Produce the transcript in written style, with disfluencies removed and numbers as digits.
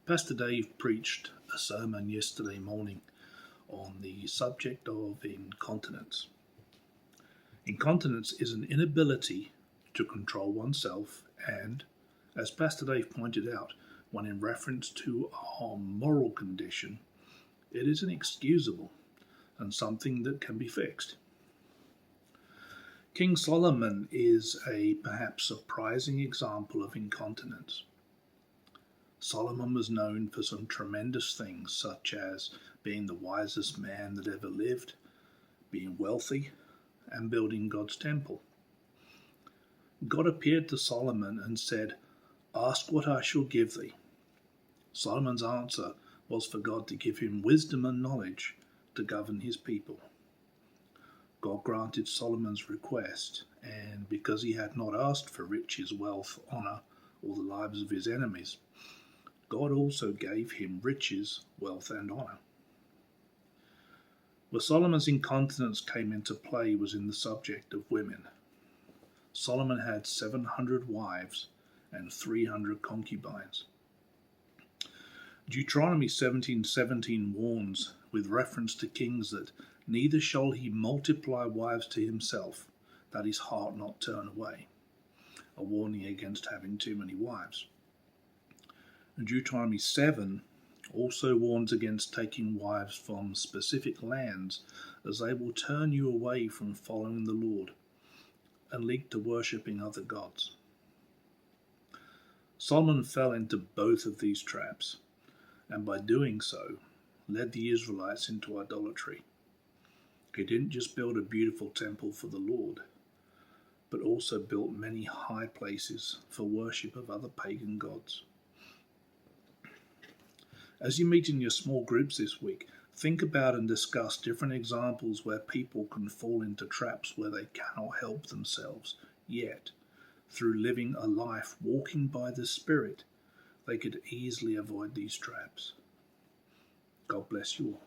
Pastor Dave preached a sermon yesterday morning on the subject of incontinence. Incontinence is an inability to control oneself and, as Pastor Dave pointed out, when in reference to our moral condition, it is inexcusable and something that can be fixed. King Solomon is a perhaps surprising example of incontinence. Solomon was known for some tremendous things, such as being the wisest man that ever lived, being wealthy, and building God's temple. God appeared to Solomon and said, "Ask what I shall give thee." Solomon's answer was for God to give him wisdom and knowledge to govern his people. God granted Solomon's request, and because he had not asked for riches, wealth, honor, or the lives of his enemies, God also gave him riches, wealth, and honor. Where Solomon's incontinence came into play was in the subject of women. Solomon had 700 wives and 300 concubines. Deuteronomy 17:17 warns, with reference to kings, that neither shall he multiply wives to himself, that his heart not turn away, a warning against having too many wives. And Deuteronomy 7 also warns against taking wives from specific lands, as they will turn you away from following the Lord and lead to worshipping other gods. Solomon fell into both of these traps, and by doing so, led the Israelites into idolatry. He didn't just build a beautiful temple for the Lord, but also built many high places for worship of other pagan gods. As you meet in your small groups this week, think about and discuss different examples where people can fall into traps where they cannot help themselves, yet, through living a life walking by the Spirit, they could easily avoid these traps. God bless you all.